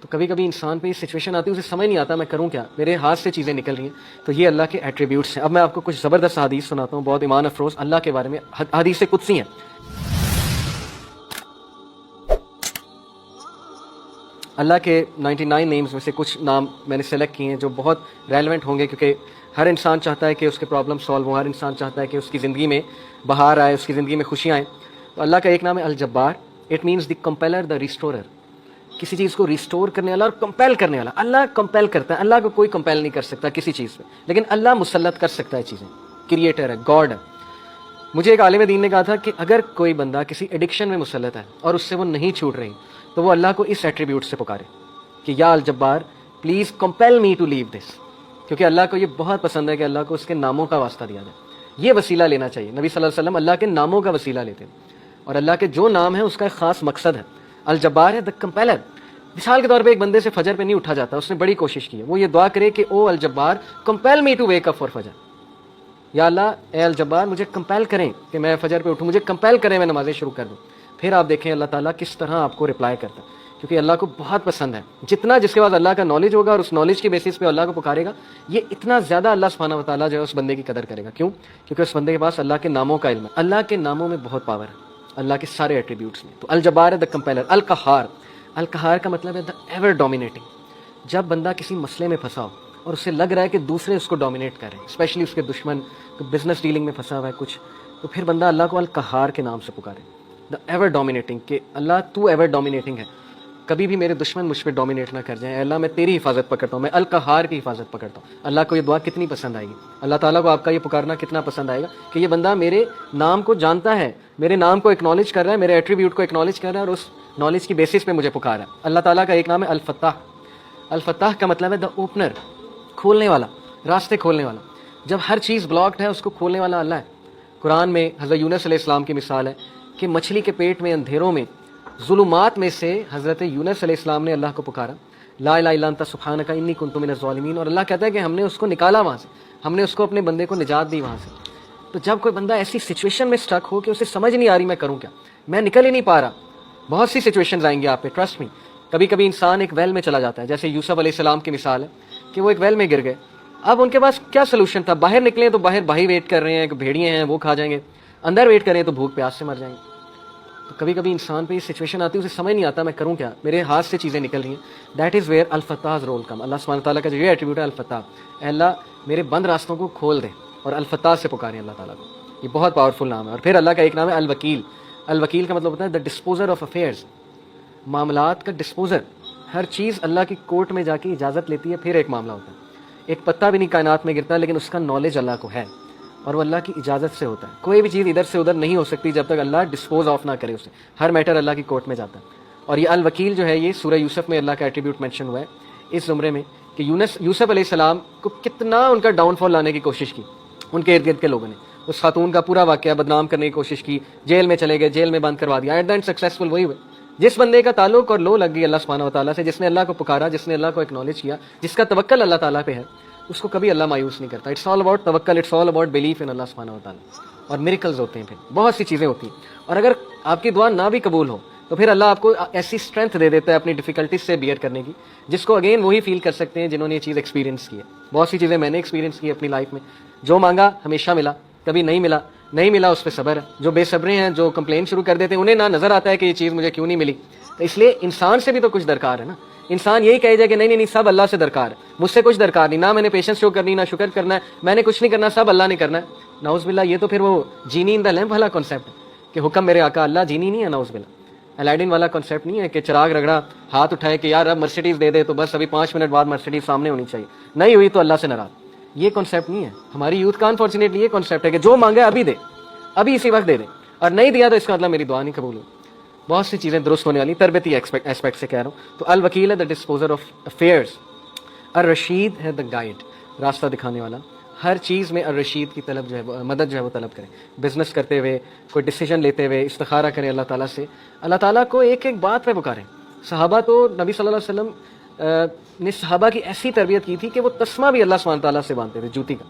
تو کبھی کبھی انسان پہ یہ سچویشن آتی ہے اسے سمجھ نہیں آتا میں کروں کیا, میرے ہاتھ سے چیزیں نکل رہی ہیں. تو یہ اللہ کے ایٹریبیوٹس ہیں. اب میں آپ کو کچھ زبردست حدیث سناتا ہوں, بہت ایمان افروز اللہ کے بارے میں حدیث قدسی ہیں. اللہ کے 99 نیمز میں سے کچھ نام میں نے سلیکٹ کیے ہیں جو بہت ریلیونٹ ہوں گے, کیونکہ ہر انسان چاہتا ہے کہ اس کے پرابلم سالو ہوں, ہر انسان چاہتا ہے کہ اس کی زندگی میں بہار آئے, اس کی زندگی میں خوشیاں آئیں. تو اللہ کا ایک نام ہے الجبار. اٹ مینس دی کمپیلر, دا ریسٹورر, کسی چیز کو ریسٹور کرنے والا اور کمپیل کرنے والا. اللہ کمپیل کرتا ہے, اللہ کو کوئی کمپیل نہیں کر سکتا کسی چیز پہ, لیکن اللہ مسلط کر سکتا ہے چیزیں. کریٹر ہے, گاڈ ہے. مجھے ایک عالم دین نے کہا تھا کہ اگر کوئی بندہ کسی ایڈکشن میں مسلط ہے اور اس سے وہ نہیں چھوٹ رہی, تو وہ اللہ کو اس ایٹریبیوٹ سے پکارے کہ یا الجبار پلیز کمپیل می ٹو لیو دس, کیونکہ اللہ کو یہ بہت پسند ہے کہ اللہ کو اس کے ناموں کا واسطہ دیا جائے. یہ وسیلہ لینا چاہیے. نبی صلی اللہ علیہ وسلم اللہ کے ناموں کا وسیلہ لیتے ہیں, اور اللہ کے جو نام ہیں اس کا ایک خاص مقصد ہے. الجبار ہے دا کمپیلر. مثال کے طور پہ ایک بندے سے فجر پہ نہیں اٹھا جاتا, اس نے بڑی کوشش کی ہے, وہ یہ دعا کرے کہ او الجبار compel me to wake up for فجر. یا اللہ اے الجبار مجھے کمپیل کریں کہ میں فجر پہ اٹھوں, مجھے کمپیل کریں میں نمازیں شروع کر دوں. پھر آپ دیکھیں اللہ تعالیٰ کس طرح آپ کو رپلائی کرتا ہے, کیونکہ اللہ کو بہت پسند ہے. جتنا جس کے بعد اللہ کا نالج ہوگا اور اس نالج کی بیسس پہ اللہ کو پکارے گا, یہ اتنا زیادہ اللہ سبحانہ و تعالیٰ جو ہے اس بندے کی قدر کرے گا. کیوں؟ کیونکہ اس بندے کے پاس اللہ کے ناموں کا علم ہے. اللہ کے ناموں میں بہت پاور ہے, اللہ کے سارے ایٹریبیوٹس میں. تو الجبار ہے دا کمپیلر. القہار, القہار کا مطلب ہے دا ایور ڈومینیٹنگ. جب بندہ کسی مسئلے میں پھنسا ہو اور اسے لگ رہا ہے کہ دوسرے اس کو ڈومینیٹ کر رہے ہیں, اسپیشلی اس کے دشمن, بزنس ڈیلنگ میں پھنسا ہوا ہے کچھ, تو پھر بندہ اللہ کو القہار کے نام سے پکارے, دا ایور ڈومینیٹنگ, کہ اللہ تو ایور ڈومینیٹنگ ہے, کبھی بھی میرے دشمن مجھ پہ ڈومینیٹ نہ کر جائیں. اللہ میں تیری حفاظت پکڑتا ہوں, میں القہار کی حفاظت پکڑتا ہوں. اللہ کو یہ دعا کتنی پسند آئے گی, اللہ تعالیٰ کو آپ کا یہ پکارنا کتنا پسند آئے گا کہ یہ بندہ میرے نام کو جانتا ہے, میرے نام کو اکنالج کر رہا ہے, میرے ایٹریبیوٹ کو اکنالج کر رہا ہے, اور اس نالج کی بیسس پہ مجھے پکارا ہے. اللہ تعالیٰ کا ایک نام ہے الفتاح. الفتاح کا مطلب ہے دا اوپنر, کھولنے والا, راستے کھولنے والا. جب ہر چیز بلاکڈ ہے اس کو کھولنے والا اللہ ہے. قرآن میں حضرت یونس علیہ السلام کی مثال ہے کہ مچھلی کے پیٹ میں اندھیروں میں ظلمات میں سے حضرت یونس علیہ السلام نے اللہ کو پکارا, لا الہ الا انت سبحانک انی کنت من الظالمین, اور اللہ کہتا ہے کہ ہم نے اس کو نکالا وہاں سے, ہم نے اس کو اپنے بندے کو نجات دی وہاں سے. تو جب کوئی بندہ ایسی سچویشن میں سٹک ہو کہ اسے سمجھ نہیں آ رہی میں کروں کیا, میں نکل ہی نہیں پا رہا, بہت سی سچویشنز آئیں گی آپ پہ, ٹرسٹ می. کبھی کبھی انسان ایک ویل میں چلا جاتا ہے, جیسے یوسف علیہ السلام کی مثال ہے کہ وہ ایک ویل میں گر گئے. اب ان کے پاس کیا سلوشن تھا, باہر نکلیں تو باہر بھائی ویٹ کر رہے ہیں, بھیڑیے ہیں وہ کھا جائیں گے, اندر ویٹ کریں تو بھوک پیاس سے مر جائیں گے. تو کبھی کبھی انسان پہ یہ سچویشن آتی ہے اسے سمجھ نہیں آتا میں کروں کیا, میرے ہاتھ سے چیزیں نکل رہی ہیں. دیٹ از ویئر الفتاح's رول کم. اللہ سبحانہ تعالیٰ کا جو یہ ایٹریبیوٹ ہے الفتاح, اے اللہ میرے بند راستوں کو کھول دے, اور الفتاح سے پکاریں اللہ تعالیٰ کو. یہ بہت پاورفل نام ہے. اور پھر اللہ کا ایک نام ہے الوکیل. الوکیل کا مطلب ہوتا ہے دا ڈسپوزر آف افیئرز, معاملات کا ڈسپوزر. ہر چیز اللہ کی کورٹ میں جا کے اجازت لیتی ہے, پھر ایک معاملہ ہوتا ہے. ایک پتہ بھی نہیں کائنات میں گرتا, لیکن اس کا نالج اللہ کو ہے, اور وہ اللہ کی اجازت سے ہوتا ہے. کوئی بھی چیز ادھر سے ادھر نہیں ہو سکتی جب تک اللہ ڈسپوز آف نہ کرے اسے. ہر میٹر اللہ کی کورٹ میں جاتا ہے. اور یہ الوکیل جو ہے یہ سورہ یوسف میں اللہ کا ایٹریبیوٹ مینشن ہوا ہے اس زمرے میں, کہ یوسف علیہ السلام کو کتنا ان کا ڈاؤن فال لانے کی کوشش کی ان کے ارد گرد کے لوگوں نے. اس خاتون کا پورا واقعہ بدنام کرنے کی کوشش کی, جیل میں چلے گئے, جیل میں بند کروا دیا. ایٹ دا اینڈ سکسیسفل وہی ہوئے جس بندے کا تعلق اور لو لگ گئی اللہ سبحانہ و تعالیٰ سے, جس نے اللہ کو پکارا, جس نے اللہ کو اکنالج کیا, جس کا توکل اللہ تعالیٰ پہ ہے, اس کو کبھی اللہ مایوس نہیں کرتا. اٹس آل اباؤٹ توکل, it's all about belief in اللہ سبحانہ و تعالیٰ. اور میریکلز ہوتے ہیں, پھر بہت سی چیزیں ہوتی ہیں. اور اگر آپ کی دعا نہ بھی قبول ہو تو پھر اللہ آپ کو ایسی اسٹرینتھ دے دیتا ہے اپنی ڈیفیکلٹیز سے بیئر کرنے کی, جس کو اگین وہی فیل کر سکتے ہیں جنہوں نے یہ چیز ایکسپیرینس کی ہے. بہت سی چیزیں میں نے ایکسپیرینس کی اپنی لائف میں. جو مانگا ہمیشہ ملا, کبھی نہیں ملا, نہیں ملا اس پہ صبر ہے. جو بے صبرے ہیں, جو کمپلین شروع کر دیتے ہیں, انہیں نہ نظر آتا ہے کہ یہ چیز مجھے کیوں نہیں ملی. تو اس لیے انسان سے بھی تو کچھ درکار ہے نا. انسان یہی کہے جائے کہ نہیں سب اللہ سے درکار ہے, مجھ سے کچھ درکار نہیں, نہ میں نے پیشنس شو کرنی, نہ شکر کرنا ہے, میں نے کچھ نہیں کرنا, سب اللہ نے کرنا ہے. نعوذ باللہ, یہ تو پھر وہ جینی ان دا لیمپ والا کانسیپٹ ہے کہ حکم میرے آقا, اللہ جینی نہیں ہے. نعوذ باللہ, الیڈن والا کانسیپٹ نہیں ہے کہ چراغ رگڑا, ہاتھ اٹھائے کہ یار اب مرسیڈیز دے دے تو بس ابھی 5 منٹ بعد مرسیڈیز سامنے ہونی چاہیے, نہیں ہوئی تو اللہ سے ناراض. یہ کانسیپٹ نہیں ہے. ہماری یوتھ کا انفارچونیٹلی یہ کانسیپٹ ہے کہ جو مانگے ابھی دے, ابھی اسی وقت دے دے, اور نہیں دیا تو اس کا مطلب میری دعا نہیں قبول ہوئی. بہت سی چیزیں درست ہونے والی, تربیتی ایسپیکٹ سے کہہ رہا ہوں. تو الوکیل ہے دا ڈسپوزر آف افیئرز. الرشید ہے دا گائیڈ, راستہ دکھانے والا. ہر چیز میں الرشید کی طلب جو ہے, مدد جو ہے وہ طلب کریں. بزنس کرتے ہوئے, کوئی ڈیسیجن لیتے ہوئے استخارہ کریں اللہ تعالیٰ سے. اللہ تعالیٰ کو ایک ایک بات پہ پکاریں. صحابہ تو نبی صلی اللہ علیہ وسلم نے صحابہ کی ایسی تربیت کی تھی کہ وہ تسمہ بھی اللہ سبحانہ تعالیٰ سے باندھتے تھے, جوتی کا.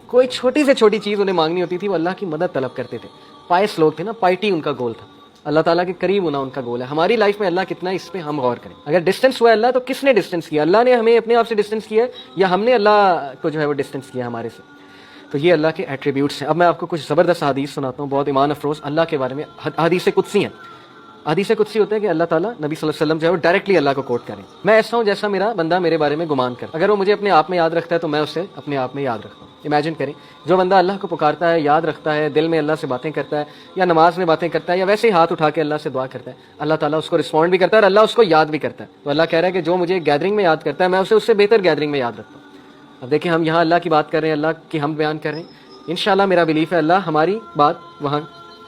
کوئی چھوٹی سے چھوٹی چیز انہیں مانگنی ہوتی تھی, وہ اللہ کی مدد طلب کرتے تھے. پائس لوگ تھے نا, پائٹی ان کا گول تھا. اللہ تعالیٰ کے قریب ہونا ان کا گول ہے. ہماری لائف میں اللہ کتنا ہے اس پہ ہم غور کریں. اگر ڈسٹینس ہوا ہے اللہ تو کس نے ڈسٹینس کیا؟ اللہ نے ہمیں اپنے آپ سے ڈسٹینس کیا ہے یا ہم نے اللہ کو جو ہے وہ ڈسٹینس کیا ہمارے سے؟ تو یہ اللہ کے ایٹریبیوٹس ہیں. اب میں آپ کو کچھ زبردست حدیث سناتا ہوں, بہت ایمان افروز اللہ کے بارے میں. حدیث قدسی ہیں. حدیث قدسی ہوتا ہے کہ اللہ تعالیٰ نبی صلی اللہ علیہ وسلم جو ہے وہ ڈائریکٹلی اللہ کو کوٹ کریں. میں ایسا ہوں جیسا میرا بندہ میرے بارے میں گمان کر. اگر وہ مجھے اپنے آپ میں یاد رکھتا ہے تو میں اسے اپنے آپ میں یاد رکھتا ہوں. امیجن کریں, جو بندہ اللہ کو پکارتا ہے, یاد رکھتا ہے, دل میں اللہ سے باتیں کرتا ہے, یا نماز میں باتیں کرتا ہے, یا ویسے ہی ہاتھ اٹھا کے اللہ سے دعا کرتا ہے, اللہ تعالیٰ اس کو رسپونڈ بھی کرتا ہے اور اللہ اس کو یاد بھی کرتا ہے. تو اللہ کہہ رہا ہے کہ جو مجھے گیدرنگ میں یاد کرتا ہے میں اسے اس سے بہتر گیدرنگ میں یاد رکھتا ہوں. اب دیکھیں ہم یہاں اللہ کی بات کر رہے ہیں, اللہ کی ہم بیان کر رہے ہیں. انشاءاللہ میرا بلیف ہے اللہ ہماری بات وہاں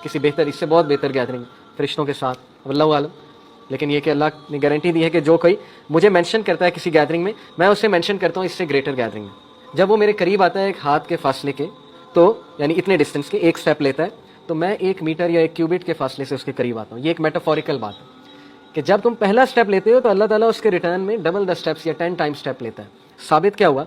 کسی بہتر, اس سے بہت بہتر گیدرنگ فرشتوں کے ساتھ, واللہ عالم. لیکن یہ کہ اللہ نے گارنٹی دی ہے کہ جو کوئی مجھے مینشن کرتا ہے کسی گیدرنگ میں, میں اسے مینشن کرتا ہوں اس سے گریٹر گیدرنگ میں. جب وہ میرے قریب آتا ہے ایک ہاتھ کے فاصلے کے, تو یعنی اتنے ڈسٹینس کے ایک سٹیپ لیتا ہے, تو میں 1 میٹر یا 1 کیوبٹ کے فاصلے سے اس کے قریب آتا ہوں. یہ ایک میٹافوریکل بات ہے کہ جب تم پہلا سٹیپ لیتے ہو تو اللہ تعالیٰ اس کے ریٹرن میں ڈبل دا سٹیپس یا 10 ٹائم سٹیپ لیتا ہے. ثابت کیا ہوا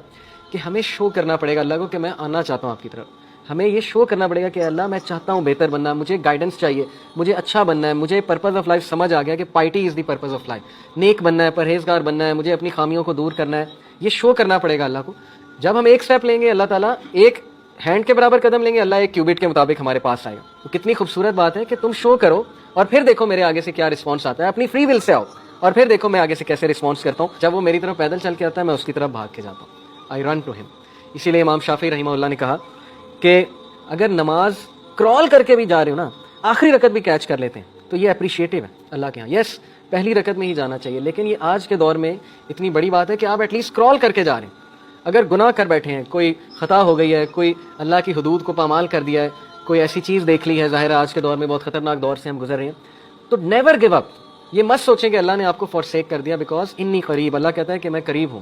کہ ہمیں شو کرنا پڑے گا اللہ کو کہ میں آنا چاہتا ہوں آپ کی طرف. ہمیں یہ شو کرنا پڑے گا کہ اللہ میں چاہتا ہوں بہتر بننا, مجھے گائیڈنس چاہیے, مجھے اچھا بننا ہے, مجھے پرپز آف لائف سمجھ آ گیا کہ piety is the purpose of life, نیک بننا ہے, پرہیزگار بننا ہے, مجھے اپنی خامیوں کو دور کرنا ہے. یہ شو کرنا پڑے گا اللہ کو. جب ہم ایک سٹیپ لیں گے اللہ تعالیٰ ایک ہینڈ کے برابر قدم لیں گے, اللہ 1 کیوبٹ کے مطابق ہمارے پاس آئے گا. تو کتنی خوبصورت بات ہے کہ تم شو کرو اور پھر دیکھو میرے آگے سے کیا رسپانس آتا ہے. اپنی فری ول سے آؤ اور پھر دیکھو میں آگے سے کیسے رسپانس کرتا ہوں. جب وہ میری طرف پیدل چل کے آتا ہے میں اس کی طرف بھاگ کے جاتا ہوں. آئی رن ٹو ہم. اسی لیے امام شافعی رحمہ اللہ نے کہا کہ اگر نماز کرال کر کے بھی جا رہے ہو نا, آخری رکعت بھی کیچ کر لیتے ہیں تو یہ اپریشیٹو ہے اللہ کے ہاں. یس پہلی رکعت میں ہی جانا چاہیے, لیکن یہ آج کے دور میں اتنی بڑی بات ہے کہ آپ ایٹ لیسٹ کرال کر کے جا رہے ہیں. اگر گناہ کر بیٹھے ہیں, کوئی خطا ہو گئی ہے, کوئی اللہ کی حدود کو پامال کر دیا ہے, کوئی ایسی چیز دیکھ لی ہے, ظاہر ہے آج کے دور میں بہت خطرناک دور سے ہم گزر رہے ہیں, تو نیور گیو اپ. یہ مت سوچیں کہ اللہ نے آپ کو فورسیک کر دیا, بیکاز انی قریب, اللہ کہتا ہے کہ میں قریب ہوں.